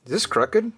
Is this crooked?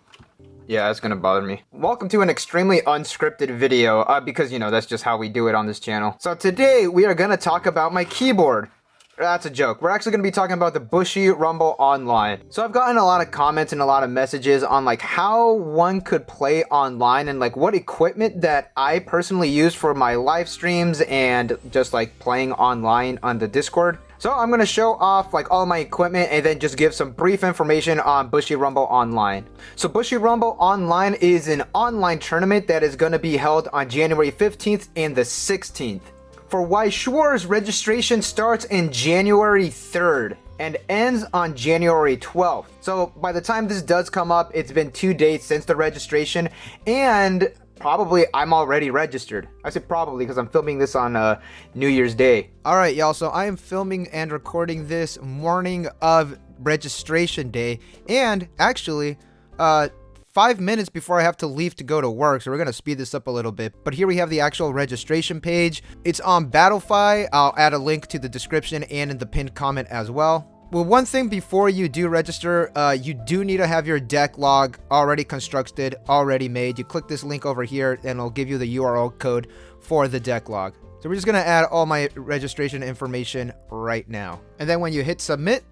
Yeah, it's gonna bother me. Welcome to an extremely unscripted video, because, you know, that's just how we do it on this channel. So today, we are gonna talk about my keyboard. That's a joke. We're actually gonna be talking about the Bushiroad Online. So I've gotten a lot of comments and a lot of messages on like how one could play online and like what equipment that I personally use for my live streams and just like playing online on the Discord. So I'm going to show off like all my equipment and then just give some brief information on Bushiroad Online. So Bushiroad Online is an online tournament that is going to be held on January 15th and the 16th. For Weiss Schwarz, registration starts in January 3rd and ends on January 12th. So by the time this does come up, it's been 2 days since the registration, and probably I'm already registered. I say probably because I'm filming this on New Year's Day. Alright y'all, so I am filming and recording this morning of registration day, and actually 5 minutes before I have to leave to go to work, so we're gonna speed this up a little bit. But here we have the actual registration page. It's on Battlefy. I'll add a link to the description and in the pinned comment as well. Well, one thing before you do register, you do need to have your deck log already constructed, already made. You click this link over here and it'll give you the URL code for the deck log. So we're just gonna add all my registration information right now. And then when you hit submit,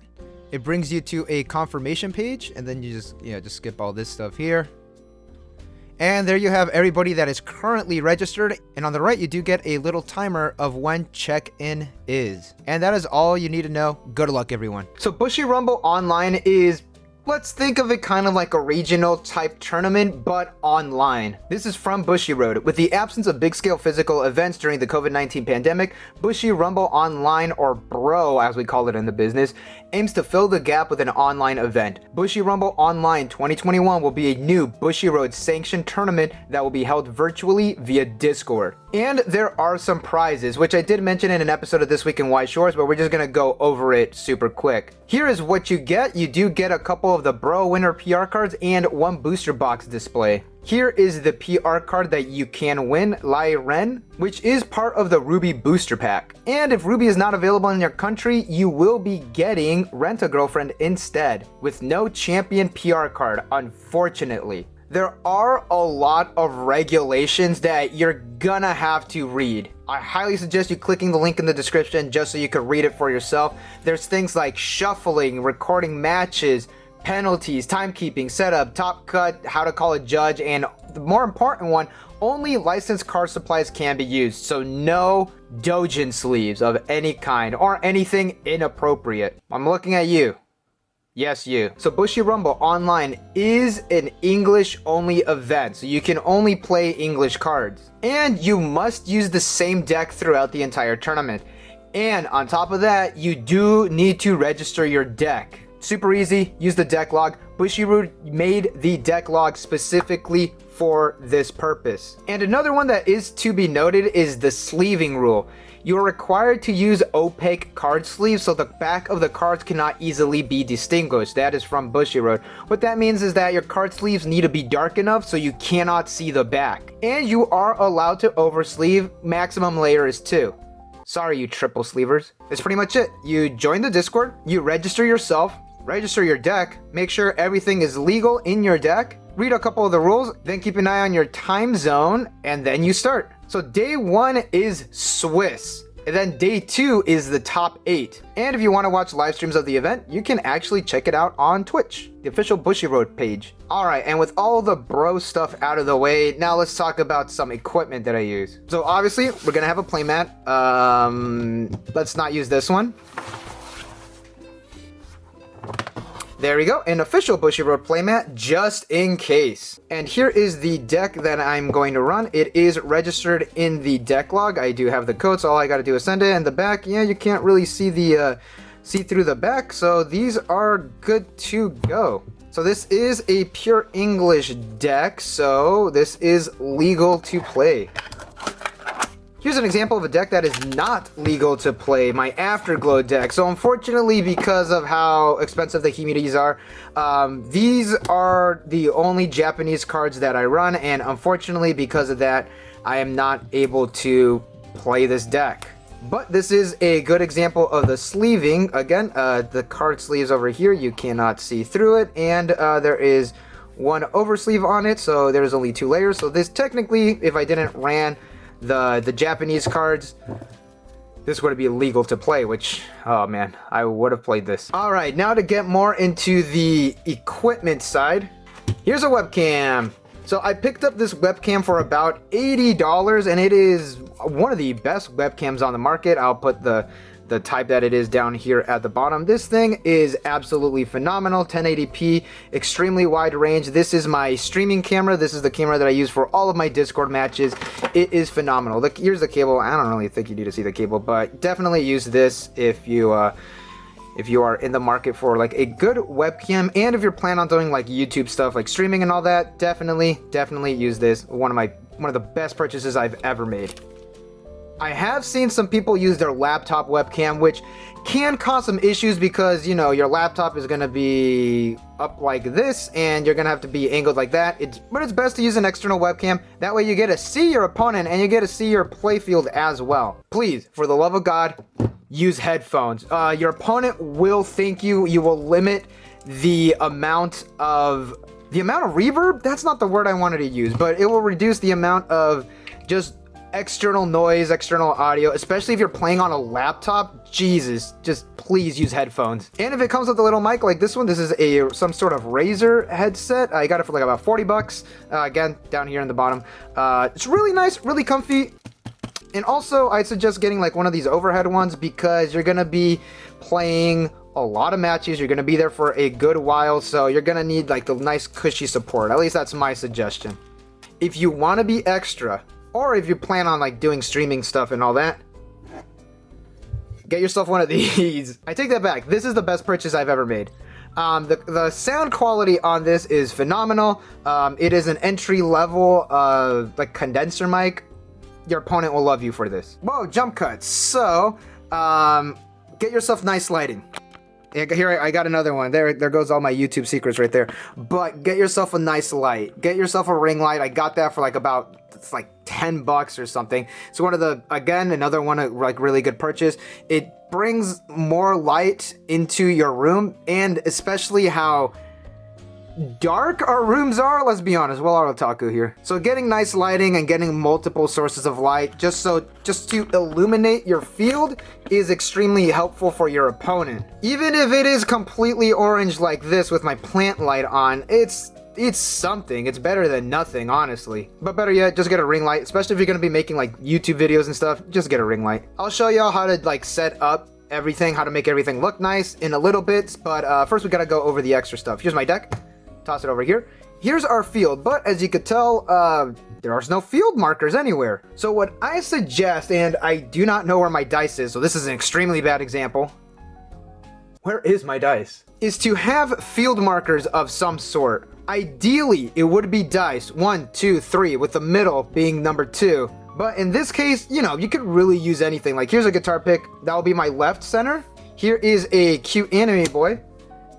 it brings you to a confirmation page, and then you just skip all this stuff here. And there you have everybody that is currently registered, and on the right you do get a little timer of when check-in is. And that is all you need to know. Good luck, everyone. So Bushiroad Online is, let's think of it kind of like a regional type tournament, but online. This is from Bushiroad. With the absence of big-scale physical events during the COVID-19 pandemic, Bushiroad Online, or BRO as we call it in the business, aims to fill the gap with an online event. Bushiroad Online 2021 will be a new Bushiroad sanctioned tournament that will be held virtually via Discord. And there are some prizes, which I did mention in an episode of This Week in Weiss Schwarz, but we're just gonna go over it super quick. Here is what you get. You do get a couple of the Bro Winner PR cards and one booster box display. Here is the PR card that you can win, Lai Ren, which is part of the Ruby booster pack. And if Ruby is not available in your country, you will be getting Rent a Girlfriend instead, with no champion PR card, unfortunately. There are a lot of regulations that you're gonna have to read. I highly suggest you clicking the link in the description just so you can read it for yourself. There's things like shuffling, recording matches, penalties, timekeeping, setup, top cut, how to call a judge, and the more important one, only licensed card supplies can be used. So no Dojin sleeves of any kind or anything inappropriate. I'm looking at you. Yes, you. So Bushiroad Online is an English-only event, so you can only play English cards. And you must use the same deck throughout the entire tournament. And on top of that, you do need to register your deck. Super easy, use the deck log. Bushiroad made the deck log specifically for this purpose. And another one that is to be noted is the sleeving rule. You are required to use opaque card sleeves so the back of the cards cannot easily be distinguished. That is from Bushiroad. What that means is that your card sleeves need to be dark enough so you cannot see the back. And you are allowed to oversleeve. Maximum layer is 2. Sorry, you triple sleevers. That's pretty much it. You join the Discord, you register yourself, register your deck, make sure everything is legal in your deck, read a couple of the rules, then keep an eye on your time zone, and then you start. So day 1 is Swiss, and then day 2 is the top 8. And if you want to watch live streams of the event, you can actually check it out on Twitch, the official Bushiroad page. Alright, and with all the bro stuff out of the way, now let's talk about some equipment that I use. So obviously, we're gonna have a playmat. Let's not use this one. There we go, an official Bushiroad playmat just in case. And here is the deck that I'm going to run. It is registered in the deck log. I do have the code, so all I gotta do is send it. And the back, yeah, you can't really see the see through the back, so these are good to go. So this is a pure English deck, so this is legal to play. Here's an example of a deck that is not legal to play, my Afterglow deck. So unfortunately, because of how expensive the Himiris are, these are the only Japanese cards that I run, and unfortunately because of that, I am not able to play this deck. But this is a good example of the sleeving. Again, the card sleeves over here, you cannot see through it, and there is one oversleeve on it, so there's only 2 layers. So this technically, if I didn't ran the Japanese cards, this would be illegal to play, which, oh man, I would have played this. All right, now to get more into the equipment side, here's a webcam. So I picked up this webcam for about $80, and it is one of the best webcams on the market. I'll put the type that it is down here at the bottom. This thing is absolutely phenomenal. 1080p, extremely wide range. This is my streaming camera. This is the camera that I use for all of my Discord matches. It is phenomenal. Look, here's the cable. I don't really think you need to see the cable, but definitely use this if you are in the market for like a good webcam, and if you're planning on doing like YouTube stuff like streaming and all that, definitely use this. One of the best purchases I've ever made. I have seen some people use their laptop webcam, which can cause some issues because, you know, your laptop is going to be up like this and you're going to have to be angled like that. But it's best to use an external webcam. That way you get to see your opponent and you get to see your playfield as well. Please, for the love of God, use headphones. Your opponent will thank you. You will limit the amount of reverb. That's not the word I wanted to use, but it will reduce the amount of just external noise, external audio, especially if you're playing on a laptop. Jesus, just please use headphones. And if it comes with a little mic like this one, this is some sort of Razer headset. I got it for like about 40 bucks. Again, down here in the bottom. It's really nice, really comfy. And also, I'd suggest getting like one of these overhead ones because you're gonna be playing a lot of matches. You're gonna be there for a good while, so you're gonna need like the nice cushy support. At least that's my suggestion. If you want to be extra, or if you plan on like doing streaming stuff and all that, get yourself one of these. I take that back. This is the best purchase I've ever made. The sound quality on this is phenomenal. It is an entry level like condenser mic. Your opponent will love you for this. Whoa, jump cuts. So get yourself nice lighting. Here, I got another one. There goes all my YouTube secrets right there. But get yourself a nice light. Get yourself a ring light. I got that for like it's like 10 bucks or something. So another one, like really good purchase. It brings more light into your room, and especially how dark our rooms are, let's be honest. Well, I'm otaku here. So getting nice lighting and getting multiple sources of light just to illuminate your field is extremely helpful for your opponent. Even if it is completely orange like this with my plant light on, it's something. It's better than nothing, honestly. But better yet, just get a ring light, especially if you're gonna be making like YouTube videos and stuff. Just get a ring light. I'll show y'all how to like set up everything, how to make everything look nice in a little bit, but first we gotta go over the extra stuff. Here's my deck. Toss it over here. Here's our field, but as you could tell, there are no field markers anywhere. So what I suggest, and I do not know where my dice is, so this is an extremely bad example. Where is my dice? Is to have field markers of some sort. Ideally, it would be dice 1, 2, 3, with the middle being number 2. But in this case, you know, you could really use anything. Like here's a guitar pick. That will be my left center. Here is a cute anime boy.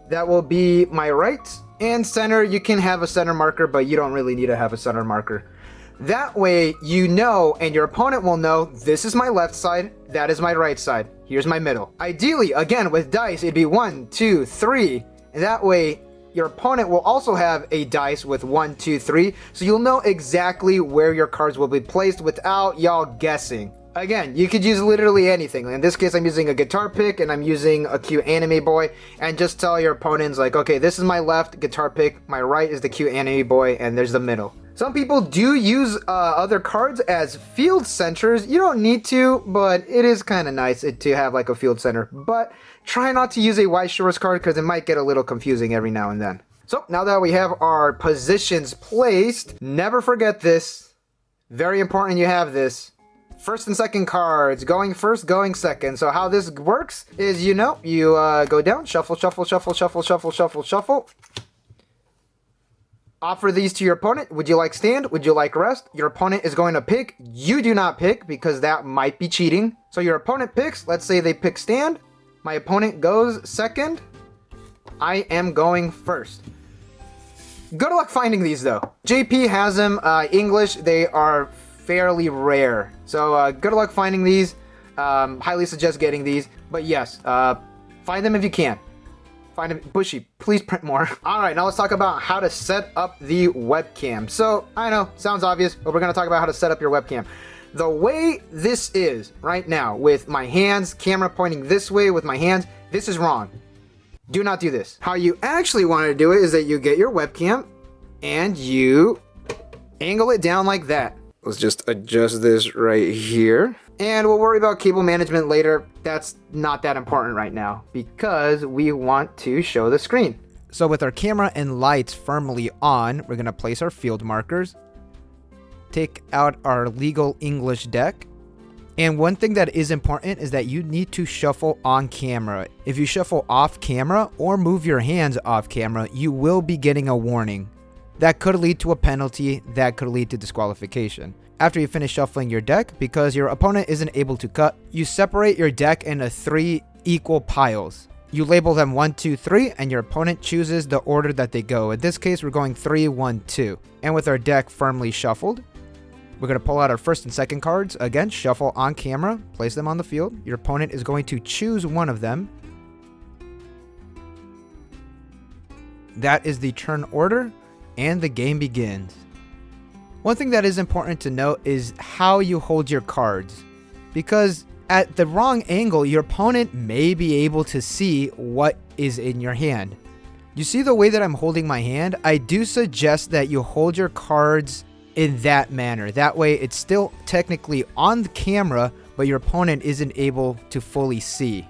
That will be my right. And center, you can have a center marker, but you don't really need to have a center marker. That way, you know, and your opponent will know, this is my left side, that is my right side, here's my middle. Ideally, again, with dice, it'd be 1, 2, 3, and that way, your opponent will also have a dice with 1, 2, 3, so you'll know exactly where your cards will be placed without y'all guessing. Again, you could use literally anything. In this case, I'm using a guitar pick and I'm using a cute anime boy, and just tell your opponents like, okay, this is my left guitar pick, my right is the cute anime boy, and there's the middle. Some people do use other cards as field centers. You don't need to, but it is kind of nice to have like a field center. But try not to use a Weiss Schwarz card because it might get a little confusing every now and then. So now that we have our positions placed, never forget this. Very important you have this. First and second cards, going first, going second. So how this works is, you know, you go down, shuffle, shuffle, shuffle, shuffle, shuffle, shuffle, shuffle. Offer these to your opponent. Would you like stand? Would you like rest? Your opponent is going to pick. You do not pick because that might be cheating. So your opponent picks. Let's say they pick stand. My opponent goes second. I am going first. Good luck finding these though. JP has them. English, they are fairly rare. So good luck finding these. Highly suggest getting these. But yes, find them if you can. Find them. Bushy, please print more. All right, now let's talk about how to set up the webcam. So I know, sounds obvious, but we're gonna talk about how to set up your webcam. The way this is right now, with my hands, camera pointing this way with my hands, this is wrong. Do not do this. How you actually want to do it is that you get your webcam and you angle it down like that. Let's just adjust this right here. And we'll worry about cable management later. That's not that important right now because we want to show the screen. So with our camera and lights firmly on, we're gonna place our field markers, take out our legal English deck. And one thing that is important is that you need to shuffle on camera. If you shuffle off camera or move your hands off camera, you will be getting a warning. That could lead to a penalty, that could lead to disqualification. After you finish shuffling your deck, because your opponent isn't able to cut, you separate your deck into 3 equal piles. You label them 1, 2, 3, and your opponent chooses the order that they go. In this case, we're going 3, 1, 2. And with our deck firmly shuffled, we're going to pull out our first and second cards. Again, shuffle on camera, place them on the field. Your opponent is going to choose one of them. That is the turn order, and the game begins. One thing that is important to note is how you hold your cards, because at the wrong angle, your opponent may be able to see what is in your hand. You see the way that I'm holding my hand? I do suggest that you hold your cards in that manner. That way it's still technically on the camera, but your opponent isn't able to fully see.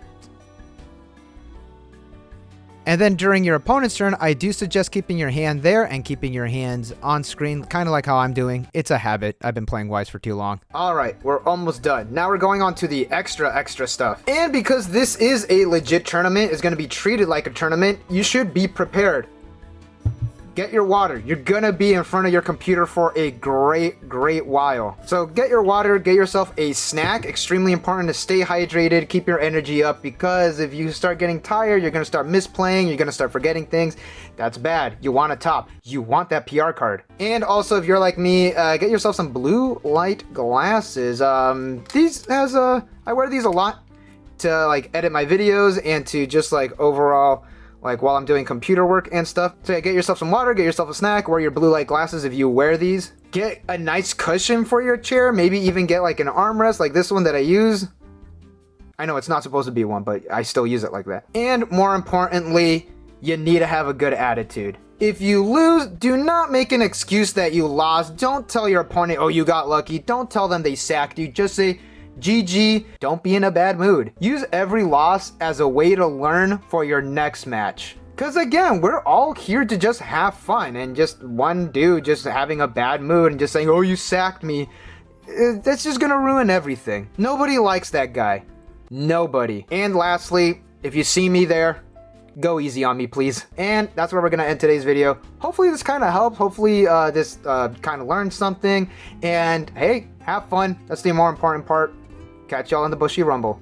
And then during your opponent's turn, I do suggest keeping your hand there and keeping your hands on screen, kind of like how I'm doing. It's a habit. I've been playing Weiss for too long. All right, we're almost done. Now we're going on to the extra stuff. And because this is a legit tournament, it's going to be treated like a tournament, you should be prepared. Get your water. You're gonna be in front of your computer for a great while. So get your water, get yourself a snack. Extremely important to stay hydrated, keep your energy up, because if you start getting tired, you're gonna start misplaying, you're gonna start forgetting things. That's bad. You want a top. You want that PR card. And also, if you're like me, get yourself some blue light glasses. I wear these a lot to like edit my videos and to just like overall, like while I'm doing computer work and stuff. So yeah, get yourself some water, get yourself a snack, wear your blue light glasses if you wear these. Get a nice cushion for your chair, maybe even get like an armrest like this one that I use. I know it's not supposed to be one, but I still use it like that. And more importantly, you need to have a good attitude. If you lose, do not make an excuse that you lost. Don't tell your opponent, oh, you got lucky. Don't tell them they sacked you. Just say, GG, don't be in a bad mood. Use every loss as a way to learn for your next match. Because again, we're all here to just have fun, and just one dude just having a bad mood and just saying, oh, you sacked me, that's just gonna ruin everything. Nobody likes that guy. Nobody. And lastly, if you see me there, go easy on me, please. And that's where we're gonna end today's video. Hopefully this kind of helped. Hopefully this kind of learned something. And hey, have fun. That's the more important part. Catch y'all in the Bushy Rumble.